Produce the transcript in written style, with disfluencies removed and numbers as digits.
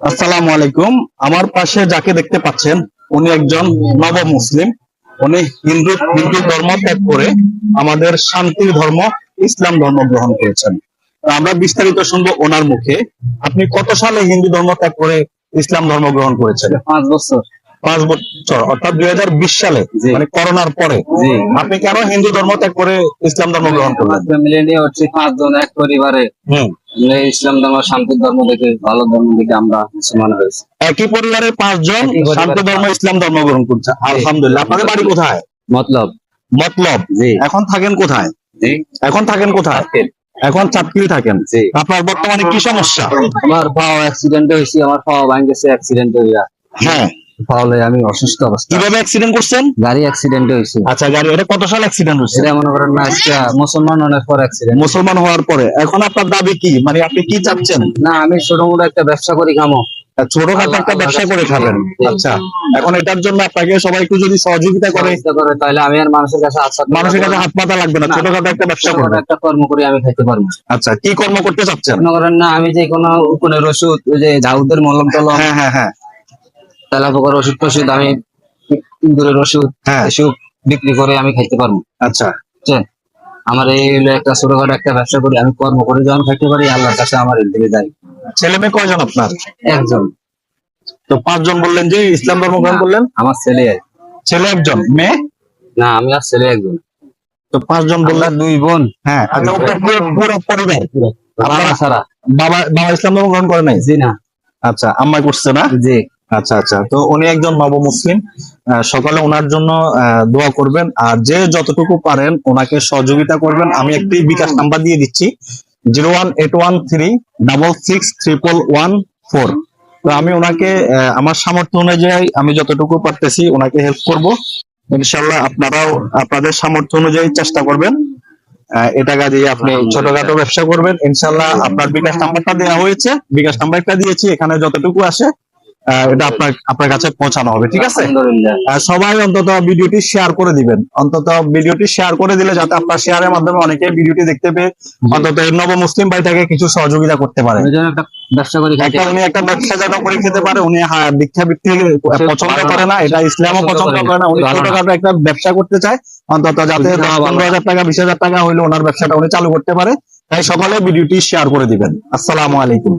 আসসালামু আলাইকুম। আমার পাশে যাকে দেখতে পাচ্ছেন উনি একজন নব মুসলিম। উনি হিন্দু হিন্দু ধর্ম ত্যাগ করে আমাদের শান্তির ধর্ম ইসলাম ধর্ম গ্রহণ করেছেন। তো আমরা বিস্তারিত শুনবো ওনার মুখে। আপনি কত সালে হিন্দু ধর্ম ত্যাগ করে ইসলাম ধর্ম গ্রহণ করেছেন? 5 বছর। 5 বছর অর্থাৎ 2020 সালে, জি। মানে করোনার পরে। জি। আপনি কেন হিন্দু ধর্ম ত্যাগ করে ইসলাম ধর্ম গ্রহণ করলেন? ফ্যামিলি নিয়ে হচ্ছে 5 জন এক পরিবারে। আমরা ইসলাম ধর্ম শান্তির ধর্ম দেখে, ভালো ধর্ম দেখে আমরা মুসলমান হয়েছি। একই পরিবারের 5 জন একই পরিবারের শান্তি ধর্ম পাঁচ। ইসলাম ধর্ম গ্রহণ করছে। আলহামদুলিল্লাহ। আপনাদের বাড়ি কোথায়? মতলব। মতলব। জি। এখন থাকেন কোথায়? জি। এখন থাকেন কোথায়? এখন চাঁদপুরে থাকেন। জি। আপনার বর্তমানে কি সমস্যা? আমার পাও অ্যাক্সিডেন্ট হয়েছে, আমার পাও ভাঙে গেছে অ্যাক্সিডেন্ট হইয়া। হ্যাঁ। তাহলে আমি অসুস্থ অবস্থা। কিভাবে অ্যাক্সিডেন্ট করছেন? গাড়ি অ্যাক্সিডেন্ট হয়েছে। আচ্ছা, গাড়ি এটা কত সাল অ্যাক্সিডেন্ট হয়েছে? এটা মনে করেন না, আজকে মুসলমান অনেক পর অ্যাক্সিডেন্ট। মুসলমান হওয়ার পরে। এখন আপনার দাবি কি, মানে আপনি কি চাচ্ছেন? না, আমি ছোট মোটো একটা ব্যবসা করি, খামো। ছোটখাটো একটা ব্যবসা করে খাবেন। আচ্ছা, এখন এটার জন্য আপনাকে সবাই একটু যদি সহযোগিতা করে তাহলে আমি আর মানুষের কাছে মানুষের কাছে হাত পাতা লাগবে না, ছোটখাটো একটা ব্যবসা করবেন। একটা কর্ম করে আমি খাইতে পারবো। আচ্ছা, কি কর্ম করতে চাচ্ছেন? মনে করেন না, আমি যে কোনো ওষুধ, ওই যে দাউদের মলম টলম, হ্যাঁ হ্যাঁ হ্যাঁ তেলা পোকার ওষুধ টষুধ, আমি ইঁদুরের ওষুধ, হ্যাঁ। এসব বিক্রি করে আমি খাইতে পারবো। আচ্ছা, বুঝছেন? আমার এই হলো একটা ছোটখাটো একটা ব্যবসা করি, আমি কর্ম করে যখন খাইতে পারি, আল্লাহর কাছে আমার দিকে যাই। ছেলে মেয়ে কয়জন আপনার? একজন। তো 5 জন বললেন যে ইসলাম ধর্ম গ্রহণ করলেন। আমার ছেলে। ছেলে একজন, মেয়ে? না, আমি আর ছেলে একজন। তো 5 জন বললেন। 2 বোন। হ্যাঁ, আচ্ছা, ওটা পুরো পরিবার। বাবা ছাড়া। বাবা বাবা ইসলাম ধর্ম গ্রহণ করে নাই? জি না। আচ্ছা, আম্মা করছে না? জি। আচ্ছা আচ্ছা, তো উনি একজন নব মুসলিম। সকালে ওনার জন্য দোয়া করবেন, আর যে যতটুকু পারেন ওনাকে সহযোগিতা করবেন। আমি একটি বিকাশ নাম্বার দিয়ে দিচ্ছি, 01813663114। তো আমি ওনাকে আমার সামর্থ্য অনুযায়ী আমি যতটুকু পারতেছি ওনাকে হেল্প করব। ইনশাল্লাহ আপনারাও আপনাদের সামর্থ্য অনুযায়ী চেষ্টা করবেন। এ টাকা দিয়ে আপনি ছোটখাটো ব্যবসা করবেন। ইনশাল্লাহ আপনার বিকাশ নাম্বারটা দেওয়া হয়েছে, বিকাশ নাম্বারটা দিয়েছি, এখানে যতটুকু আসে এটা আপনার কাছে পৌঁছানো হবে। ঠিক আছে? সবাই অন্তত ভিডিওটি শেয়ার করে দিবেন। অন্তত ভিডিওটি শেয়ার করে দিলে যাতে আপনার শেয়ারের মাধ্যমে অনেকে ভিডিওটি দেখতে পেয়ে অন্তত নব মুসলিম ভাইটাকে কিছু সহযোগিতা করতে পারে। ব্যবসা করি, উনি একটা ব্যবসা যেন করে খেতে পারে। উনি ভিক্ষা বৃত্তি পছন্দ করে না, এটা ইসলামও পছন্দ করে না। উনি ছোটখাটো একটা ব্যবসা করতে চায়, অন্তত যাতে 15,000 টাকা 20,000 টাকা হইলে ওনার ব্যবসাটা উনি চালু করতে পারে। তাই সকলে ভিডিওটি শেয়ার করে দিবেন। আসসালামু আলাইকুম।